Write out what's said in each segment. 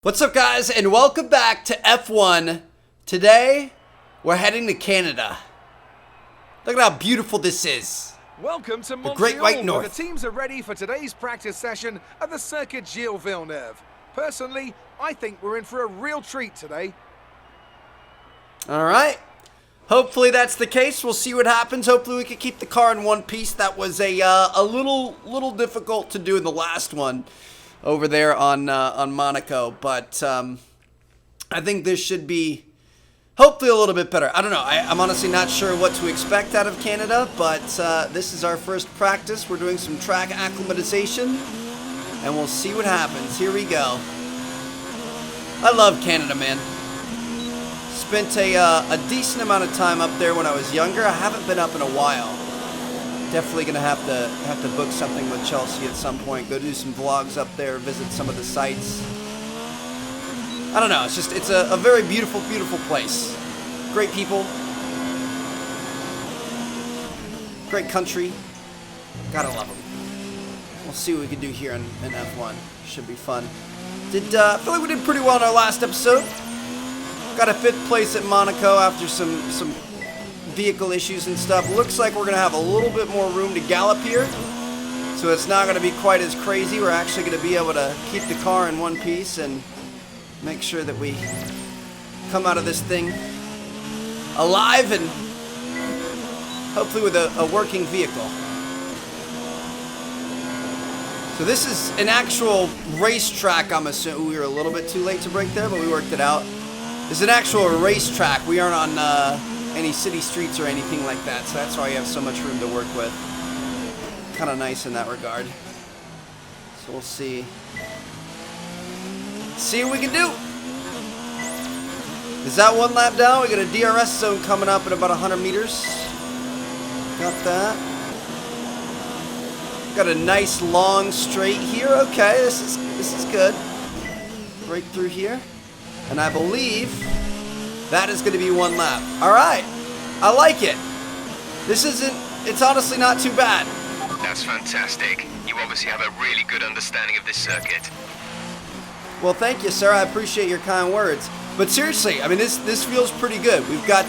What's up, guys, and welcome back to F1. Today, we're heading to Canada. Look at how beautiful this is. Welcome to Montreal, the Great White North. where the teams are ready for today's practice session at the Circuit Gilles Villeneuve. Personally, I think we're in for a real treat today. All right. Hopefully that's the case. We'll see what happens. Hopefully we can keep the car in one piece. That was a little difficult to do in the last one over there on Monaco, but I think this should be hopefully a little bit better. I don't know. I'm honestly not sure what to expect out of Canada, but this is our first practice. We're doing some track acclimatization, and we'll see what happens. Here we go. I love Canada, man. Spent a decent amount of time up there when I was younger. I haven't been up in a while. Definitely gonna have to book something with Chelsea at some point. Go do some vlogs up there, visit some of the sites. I don't know. It's a very beautiful place. Great people. Great country. Gotta love them. We'll see what we can do here in F1. Should be fun. I feel like we did pretty well in our last episode. Got a 5th place at Monaco after some vehicle issues and stuff. Looks like we're gonna have a little bit more room to gallop here, so it's not gonna be quite as crazy. We're actually gonna be able to keep the car in one piece and make sure that we come out of this thing alive and hopefully with a working vehicle. So this is an actual racetrack. I'm assuming we were a little bit too late to brake there, but we worked it out. It's an actual racetrack. We aren't on any city streets or anything like that, so that's why you have so much room to work with. Kind of nice in that regard. So we'll see what we can do. Is that one lap down? We got a DRS zone coming up in about 100 meters. Got that. Got a nice long straight here. Okay, this is good. Right through here, and I believe that is going to be one lap. All right. I like it. It's honestly not too bad. That's fantastic. You obviously have a really good understanding of this circuit. Well, thank you, sir. I appreciate your kind words. But seriously, I mean, this feels pretty good. We've got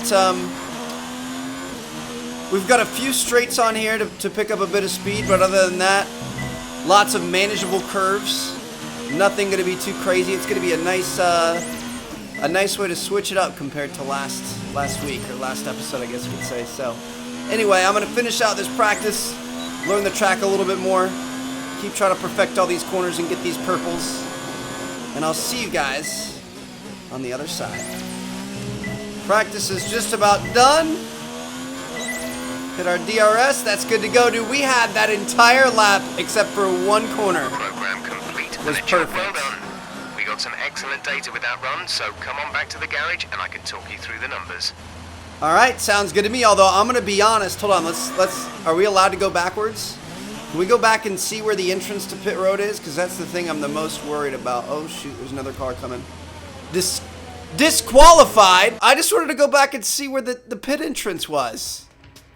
a few straights on here to pick up a bit of speed, but other than that, lots of manageable curves. Nothing going to be too crazy. It's going to be a nice way to switch it up compared to last week, or last episode, I guess you could say. So anyway, I'm going to finish out this practice, learn the track a little bit more, keep trying to perfect all these corners and get these purples, and I'll see you guys on the other side. Practice is just about done. Hit our DRS. That's good to go, dude. We had that entire lap except for one corner. Program complete. Was perfect. Well perfect. done. We got some excellent data with that run, so come on back to the garage and I can talk you through the numbers. All right, sounds good to me. Although I'm gonna be honest. Hold on. Are we allowed to go backwards? Can we go back and see where the entrance to pit road is? Because that's the thing I'm the most worried about. Oh shoot, there's another car coming. Disqualified. I just wanted to go back and see where the pit entrance was.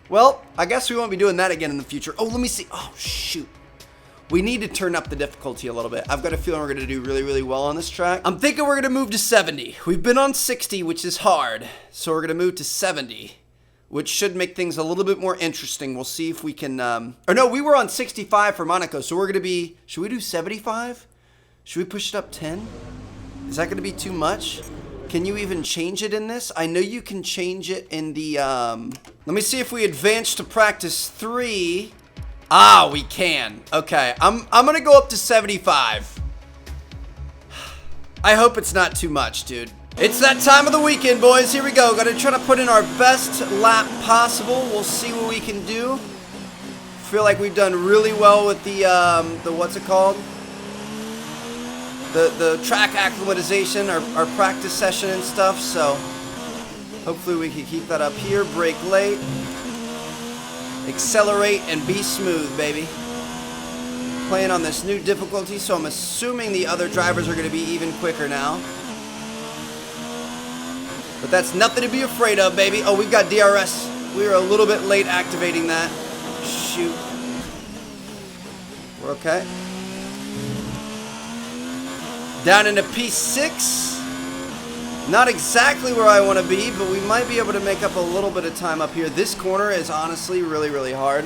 Well, I guess we won't be doing that again in the future. Oh, let me see. Oh shoot. We need to turn up the difficulty a little bit. I've got a feeling we're going to do really, really well on this track. I'm thinking we're going to move to 70. We've been on 60, which is hard. So we're going to move to 70, which should make things a little bit more interesting. We'll see if we can... Or no, we were on 65 for Monaco, so we're going to be... Should we do 75? Should we push it up 10? Is that going to be too much? Can you even change it in this? I know you can change it in the... Let me see if we advance to practice 3... Ah, we can. Okay, I'm gonna go up to 75. I hope it's not too much, dude. It's that time of the weekend, boys. Here we go. Gotta try to put in our best lap possible. We'll see what we can do. Feel like we've done really well with the what's it called? The track acclimatization, our practice session and stuff. So hopefully we can keep that up here. Brake late. Accelerate and be smooth, baby. Playing on this new difficulty, so I'm assuming the other drivers are going to be even quicker now. But that's nothing to be afraid of, baby. Oh, we've got DRS. We were a little bit late activating that. Shoot. We're okay. Down into P6. Not exactly where I want to be, but we might be able to make up a little bit of time up here. This corner is honestly really, really hard.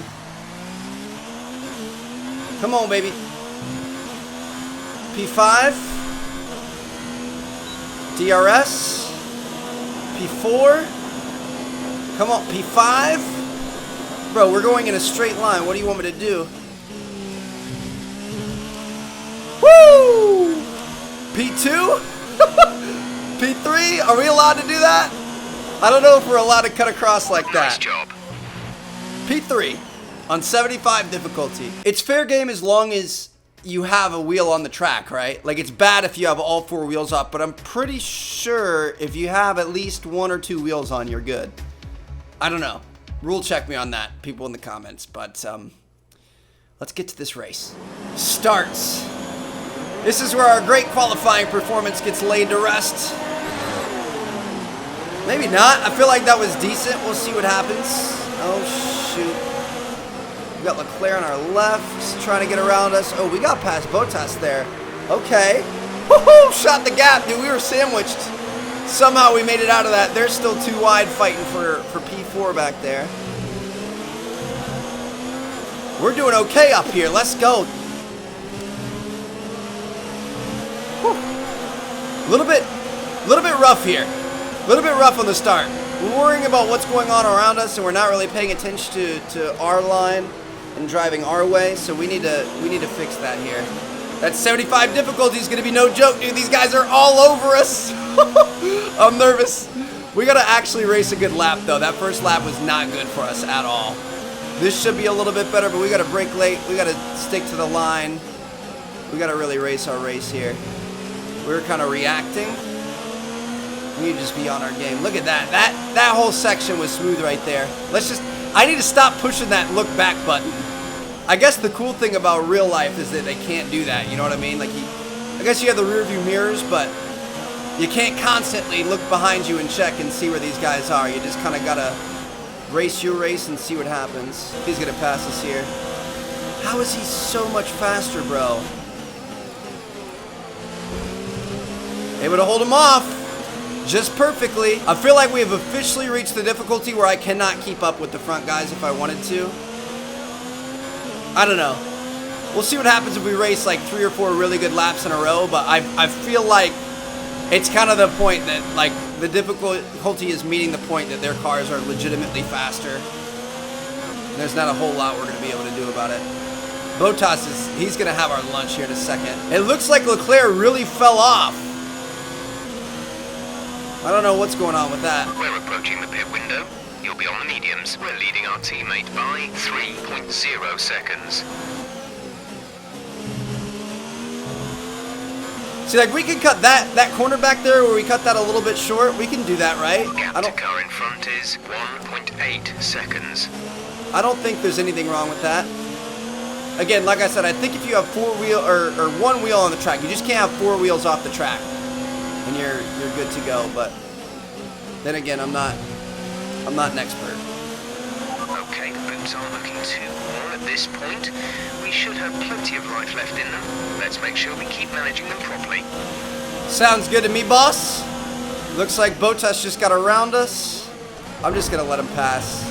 Come on, baby. P5. DRS. P4. Come on, P5. Bro, we're going in a straight line. What do you want me to do? Woo! P2? P3? Are we allowed to do that? I don't know if we're allowed to cut across like that. Nice job. P3 on 75 difficulty. It's fair game as long as you have a wheel on the track, right? Like, it's bad if you have all 4 wheels up, but I'm pretty sure if you have at least 1 or 2 wheels on, you're good. I don't know. Rule check me on that, people in the comments. But let's get to this race. Starts. This is where our great qualifying performance gets laid to rest. Maybe not. I feel like that was decent. We'll see what happens. Oh, shoot. We got Leclerc on our left. He's trying to get around us. Oh, we got past Bottas there. Okay. Woohoo! Shot the gap, dude. We were sandwiched. Somehow we made it out of that. They're still too wide fighting for P4 back there. We're doing okay up here. Let's go. A little bit rough here. A little bit rough on the start. We're worrying about what's going on around us, and we're not really paying attention to our line and driving our way. So we need to fix that here. That 75 difficulty is going to be no joke, dude. These guys are all over us. I'm nervous. We got to actually race a good lap, though. That first lap was not good for us at all. This should be a little bit better, but we got to brake late. We got to stick to the line. We got to really race our race here. We were kind of reacting. We need to just be on our game. Look at that. That whole section was smooth right there. I need to stop pushing that look back button. I guess the cool thing about real life is that they can't do that. You know what I mean? Like, I guess you have the rear view mirrors, but you can't constantly look behind you and check and see where these guys are. You just kind of got to race your race and see what happens. He's going to pass us here. How is he so much faster, bro? Able to hold him off just perfectly. I feel like we have officially reached the difficulty where I cannot keep up with the front guys if I wanted to. I don't know. We'll see what happens if we race like 3 or 4 really good laps in a row, but I feel like it's kind of the point that, like, the difficulty is meeting the point that their cars are legitimately faster. And there's not a whole lot we're going to be able to do about it. Bottas he's going to have our lunch here in a second. It looks like Leclerc really fell off. I don't know what's going on with that. We're approaching the pit window. You'll be on the mediums. We're leading our teammate by 3.0 seconds. See, like, we can cut that corner back there where we cut that a little bit short. We can do that, right? Gap to car in front is 1.8 seconds. I don't think there's anything wrong with that. Again, like I said, I think if you have 4 wheel or 1 wheel on the track, you just can't have 4 wheels off the track, and you're good to go. But then again, I'm not an expert. Okay, the boots aren't looking too warm at this point. We should have plenty of life left in them. Let's make sure we keep managing them properly. Sounds good to me, boss. Looks like Bottas just got around us. I'm just gonna let him pass.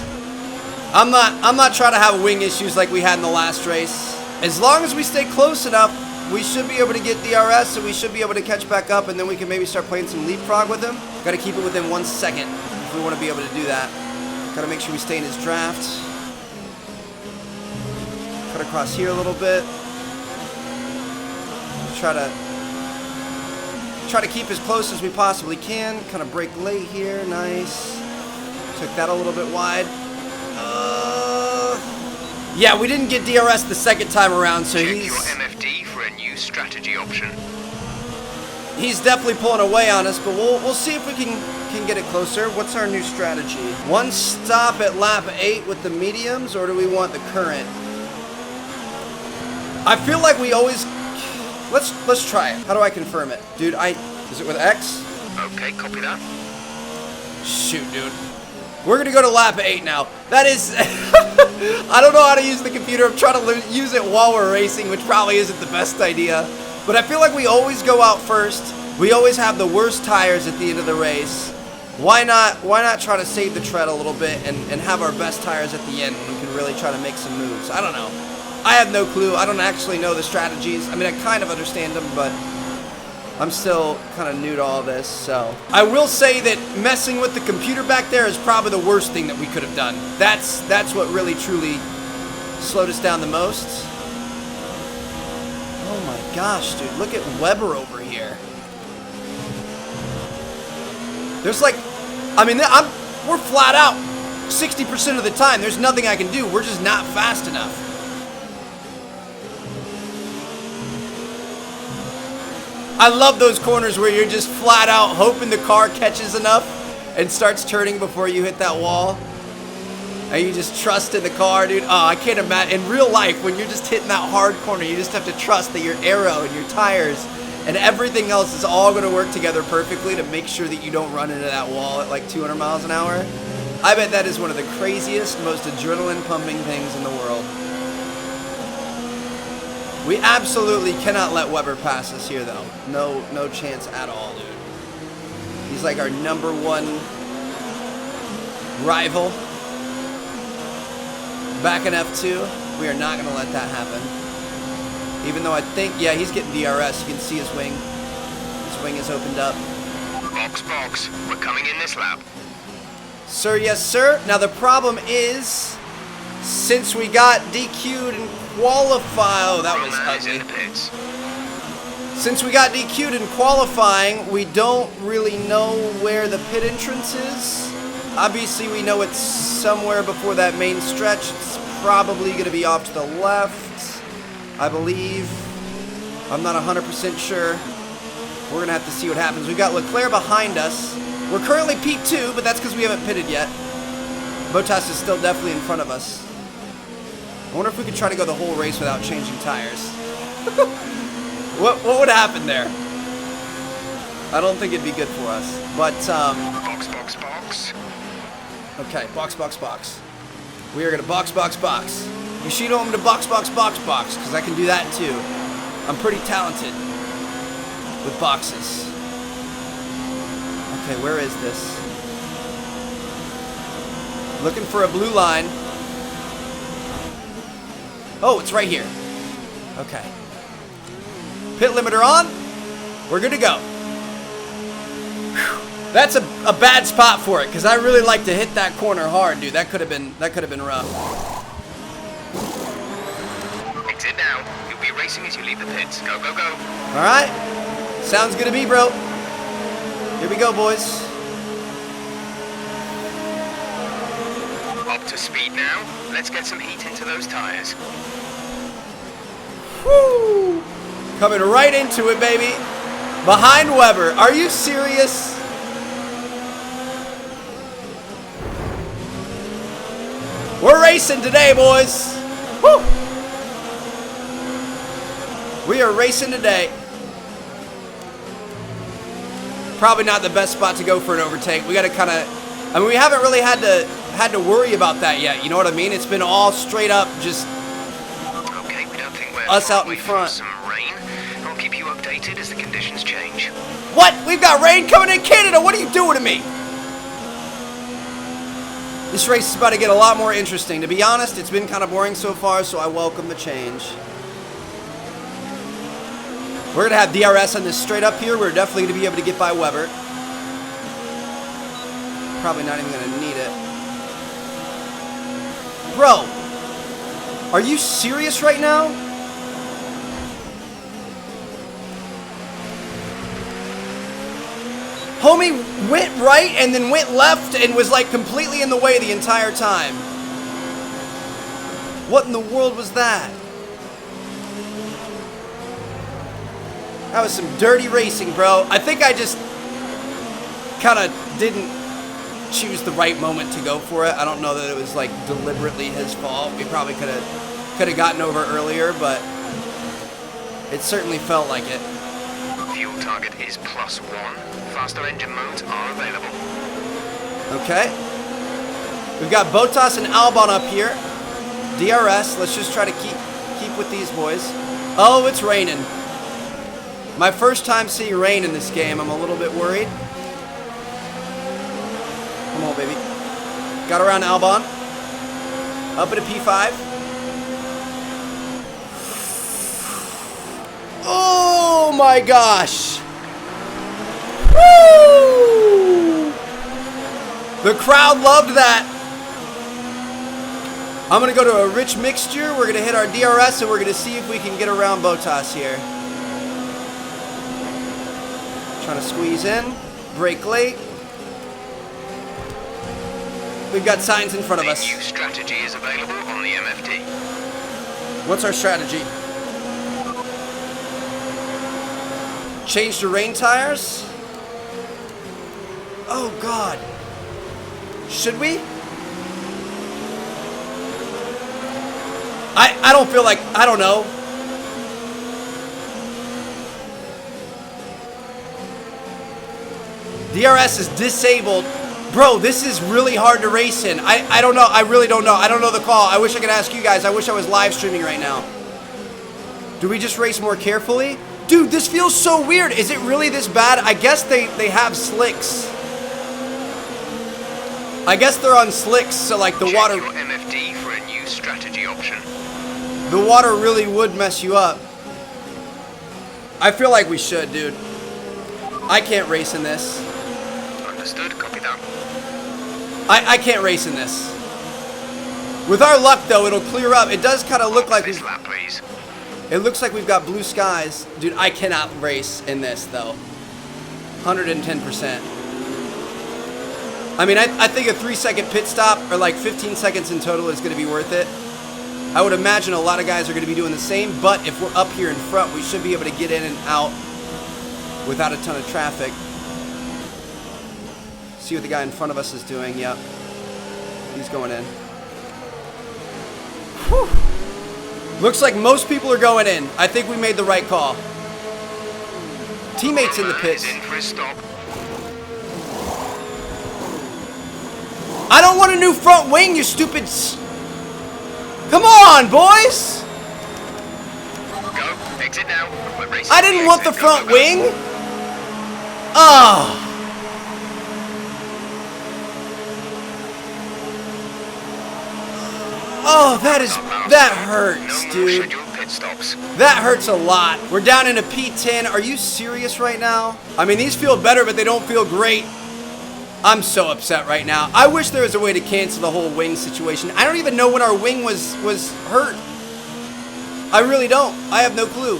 I'm not trying to have wing issues like we had in the last race. As long as we stay close enough, we should be able to get DRS, and we should be able to catch back up, and then we can maybe start playing some leapfrog with him. Got to keep it within 1 second if we want to be able to do that. Got to make sure we stay in his draft. Cut across here a little bit. Try to keep as close as we possibly can. Kind of brake late here. Nice. Took that a little bit wide. Yeah, we didn't get DRS the second time around, so Check your MFD for a new strategy option. He's definitely pulling away on us, but we'll see if we can get it closer. What's our new strategy? 1 stop at lap 8 with the mediums, or do we want the current? I feel like we always... Let's try it. How do I confirm it? Dude, is it with X? Okay, copy that. Shoot, dude. We're going to go to lap 8 now. That is... I don't know how to use the computer. I'm trying to use it while we're racing, which probably isn't the best idea. But I feel like we always go out first. We always have the worst tires at the end of the race. Why not try to save the tread a little bit and have our best tires at the end when we can really try to make some moves? I don't know. I have no clue. I don't actually know the strategies. I mean, I kind of understand them, but I'm still kind of new to all this. So I will say that messing with the computer back there is probably the worst thing that we could have done. That's what really truly slowed us down the most. Oh my gosh, dude. Look at Weber over here. There's like, I mean, we're flat out 60% of the time. There's nothing I can do. We're just not fast enough. I love those corners where you're just flat out hoping the car catches enough and starts turning before you hit that wall. And you just trust in the car, dude. Oh, I can't imagine. In real life, when you're just hitting that hard corner, you just have to trust that your aero and your tires and everything else is all going to work together perfectly to make sure that you don't run into that wall at like 200 miles an hour. I bet that is one of the craziest, most adrenaline-pumping things in the world. We absolutely cannot let Weber pass us here, though. No chance at all, dude. He's like our number one rival. Back in F2, we are not going to let that happen. Even though I think, yeah, he's getting DRS. You can see his wing. His wing is opened up. Box. We're coming in this lap. Sir, yes, sir. Now, the problem is, since we got DQ'd in qualifying, oh, that was ugly. In the pits. Since we got DQ'd in qualifying, we don't really know where the pit entrance is. Obviously, we know it's somewhere before that main stretch. It's probably going to be off to the left, I believe. I'm not 100% sure. We're going to have to see what happens. We've got Leclerc behind us. We're currently P2, but that's because we haven't pitted yet. Bottas is still definitely in front of us. I wonder if we could try to go the whole race without changing tires. What would happen there? I don't think it'd be good for us. But, Box. okay, box. We are going to box. You should want me to box, because I can do that too. I'm pretty talented with boxes. Okay, where is this? Looking for a blue line. Oh, it's right here. Okay. Pit limiter on. We're good to go. Whew. That's a bad spot for it, because I really like to hit that corner hard, dude. That could have been rough. Exit now. You'll be racing as you leave the pits. Go. All right. Sounds good to me, bro. Here we go, boys. Up to speed now. Let's get some heat into those tires. Woo! Coming right into it, baby. Behind Weber. Are you serious? We're racing today, boys. Woo! We are racing today. Probably not the best spot to go for an overtake. We got to kind of, I mean, we haven't really had to worry about that yet. You know what I mean? It's been all straight up just Okay, we don't think we're us out in away from front. some rain. I'll keep you updated as the conditions change. What? We've got rain coming in Canada. What are you doing to me? This race is about to get a lot more interesting. To be honest, it's been kind of boring so far, so I welcome the change. We're going to have DRS on this straight up here. We're definitely going to be able to get by Weber. Probably not even going to need it. Bro, are you serious right now? Homie went right and then went left and was like completely in the way the entire time. What in the world was that? That was some dirty racing, bro. I think I just kind of didn't choose the right moment to go for it. I don't know that it was like deliberately his fault. We probably could have gotten over earlier, but it certainly felt like it. Fuel target is +1. Faster engine modes are available. Okay. We've got Bottas and Albon up here. DRS. Let's just try to keep with these boys. Oh, it's raining. My first time seeing rain in this game. I'm a little bit worried. Come on, baby. Got around Albon. Up at a P5. Oh my gosh. Woo! The crowd loved that. I'm going to go to a rich mixture. We're going to hit our DRS and we're going to see if we can get around Bottas here. Trying to squeeze in. Brake late. We've got signs in front of us. A new strategy is available on the MFD. What's our strategy? Change to rain tires? Oh God. Should we? I don't feel like, I don't know. DRS is disabled. Bro, this is really hard to race in. I don't know. I really don't know. I don't know the call. I wish I could ask you guys. I wish I was live streaming right now. Do we just race more carefully? Dude, this feels so weird. Is it really this bad? I guess they have slicks. I guess they're on slicks, so like the Check water... your MFD for a new strategy option. The water really would mess you up. I feel like we should, dude. I can't race in this. Understood, copy that. I can't race in this. With our luck, though, it'll clear up. It does kind of look like this lap, please. it looks like we've got blue skies. Dude, I cannot race in this, though. 110%. I mean, I think a 3-second pit stop, or like 15 seconds in total, is going to be worth it. I would imagine a lot of guys are going to be doing the same, but if we're up here in front, we should be able to get in and out without a ton of traffic. See what the guy in front of us is doing. Yep. He's going in. Whew. Looks like most people are going in. I think we made the right call. Teammates in the pits. In for a stop. I don't want a new front wing, you stupid... Come on, boys! Go. Exit now. We're racing I didn't want the exit. front Go, go, go. wing. Oh. Oh, that hurts, No more dude. scheduled pit stops. That hurts a lot. We're down in a P10. Are you serious right now? I mean, these feel better, but they don't feel great. I'm so upset right now. I wish there was a way to cancel the whole wing situation. I don't even know when our wing was hurt. I really don't. I have no clue.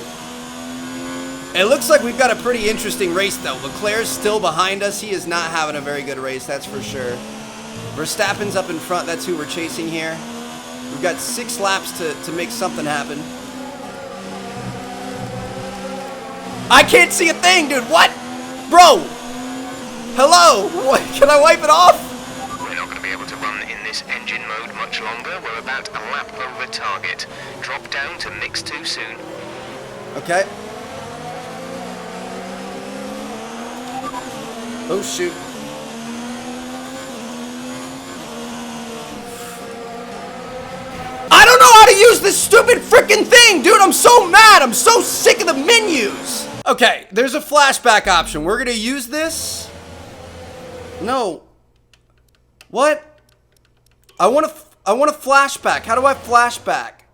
It looks like we've got a pretty interesting race, though. Leclerc's still behind us. He is not having a very good race, that's for sure. Verstappen's up in front. That's who we're chasing here. We've got 6 laps to make something happen. I can't see a thing, dude. What? Bro. Hello. What? Can I wipe it off? We're not going to be able to run in this engine mode much longer. We're about a lap over target. Drop down to mix 2 soon. Okay. Oh, shoot. I don't know how to use this stupid freaking thing, dude. I'm so mad. I'm so sick of the menus. Okay, there's a flashback option. We're going to use this. No. What? I want a flashback. How do I flashback?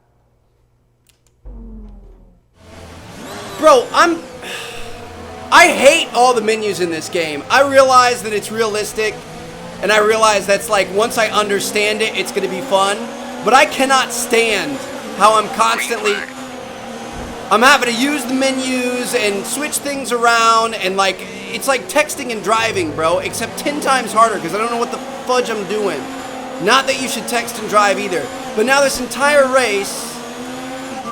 Bro, I hate all the menus in this game. I realize that it's realistic, and I realize that's like, once I understand it, it's gonna be fun, but I cannot stand how I'm having to use the menus and switch things around, and like, it's like texting and driving, bro, except 10 times harder, because I don't know what the fudge I'm doing. Not that you should text and drive either, but now this entire race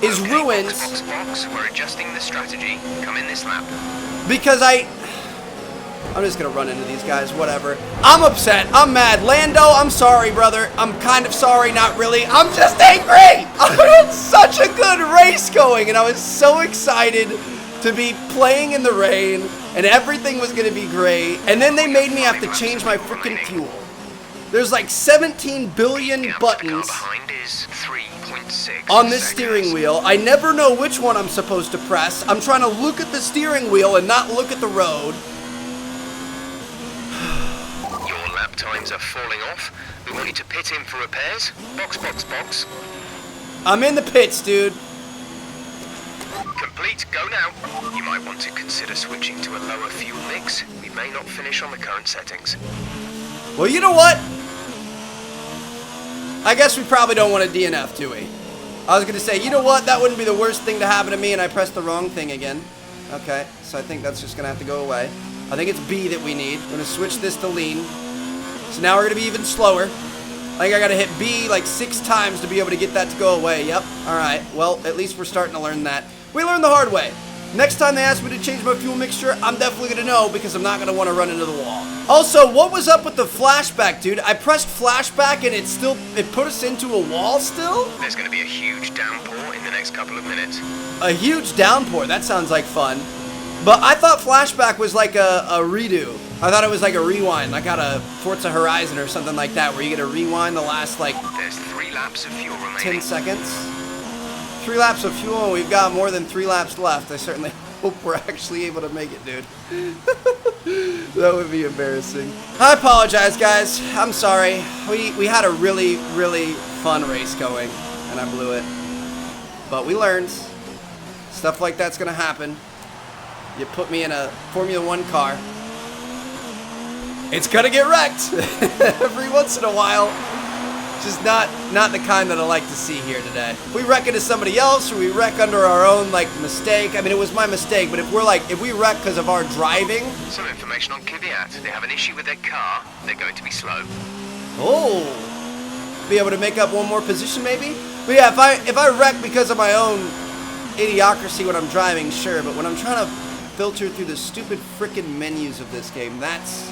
is ruined. Box. We're adjusting the strategy. Come in this lap. Because I'm just gonna run into these guys, whatever. I'm upset, I'm mad. Lando, I'm sorry, brother. I'm kind of sorry, not really. I'm just angry! I had such a good race going, and I was so excited to be playing in the rain, and everything was gonna be great, and then they made me have to change my freaking fuel. There's like 17 billion buttons. Behind is 3.5 0.6 on this seconds. steering wheel. I never know which one I'm supposed to press. I'm trying to look at the steering wheel and not look at the road. Your lap times are falling off. We want you to pit in for repairs. Box, box, box. I'm in the pits, dude. Complete, go now. You might want to consider switching to a lower fuel mix. We may not finish on the current settings. Well, you know what? I guess we probably don't want a DNF, do we? I was going to say, you know what? That wouldn't be the worst thing to happen to me, and I pressed the wrong thing again. Okay, so I think that's just going to have to go away. I think it's B that we need. We're going to switch this to lean. So now we're going to be even slower. I think I got to hit B like 6 times to be able to get that to go away. Yep. All right. Well, at least we're starting to learn that. We learned the hard way. Next time they ask me to change my fuel mixture, I'm definitely going to know because I'm not going to want to run into the wall. Also, what was up with the flashback, dude? I pressed flashback and it put us into a wall still? There's going to be a huge downpour in the next couple of minutes. A huge downpour. That sounds like fun. But I thought flashback was like a redo. I thought it was like a rewind, like out of Forza Horizon or something like that, where you get to rewind the last like There's 3 laps of fuel remaining. 10 seconds. 3 laps of fuel, and we've got more than 3 laps left. I certainly hope we're actually able to make it, dude. That would be embarrassing. I apologize, guys. I'm sorry. We had a really, really fun race going, and I blew it. But we learned. Stuff like that's going to happen. You put me in a Formula 1 car. It's going to get wrecked every once in a while. Just not the kind that I like to see here today. If we wreck into somebody else, or we wreck under our own like mistake. I mean, it was my mistake, but if we wreck because of our driving. Some information on Kvyat. They have an issue with their car. They're going to be slow. Oh, be able to make up one more position maybe. But yeah, if I wreck because of my own idiocracy when I'm driving, sure. But when I'm trying to filter through the stupid frickin' menus of this game, that's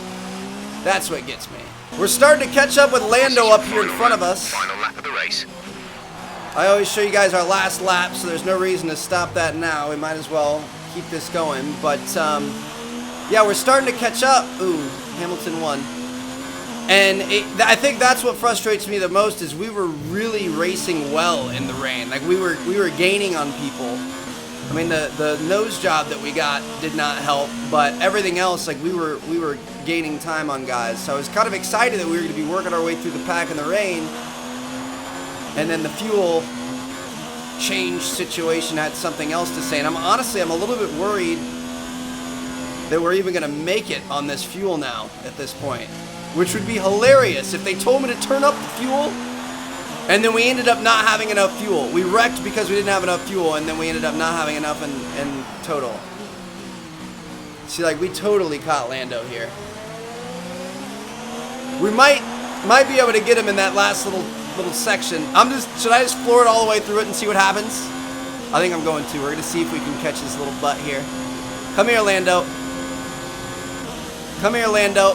what gets me. We're starting to catch up with Lando up here in front of us. Final lap of the race. I always show you guys our last lap, so there's no reason to stop that now. We might as well keep this going. But, yeah, we're starting to catch up. Ooh, Hamilton won. And I think that's what frustrates me the most is we were really racing well in the rain. Like, we were gaining on people. I mean, the nose job that we got did not help, but everything else, like, we were gaining time on guys. So I was kind of excited that we were going to be working our way through the pack in the rain. And then the fuel change situation had something else to say. And I'm a little bit worried that we're even going to make it on this fuel now at this point, which would be hilarious if they told me to turn up the fuel and then we ended up not having enough fuel. We wrecked because we didn't have enough fuel, and then we ended up not having enough in total. See, like, we totally caught Lando here. We might be able to get him in that last little section. Should I just floor it all the way through it and see what happens? I think I'm going to. We're going to see if we can catch his little butt here. Come here, Lando. Come here, Lando.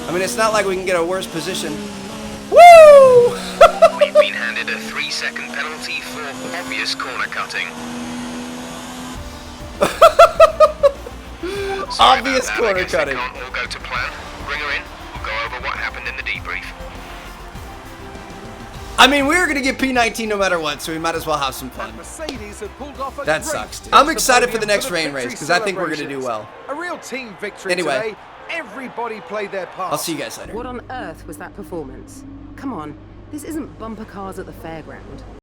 I mean, it's not like we can get a worse position. Woo! We've been handed a 3-second penalty for obvious corner cutting. Obvious corner I cutting. They can't all go to plan. Bring her in. We'll go over what happened in the debrief. I mean, we were going to get P19 no matter what, so we might as well have some fun. Mercedes had pulled off a That great sucks, dude. start I'm excited for the podium next rain race because I think we're going to do well. A real team victory Anyway. today. Everybody played their part. I'll see you guys later. What on earth was that performance? Come on, this isn't bumper cars at the fairground.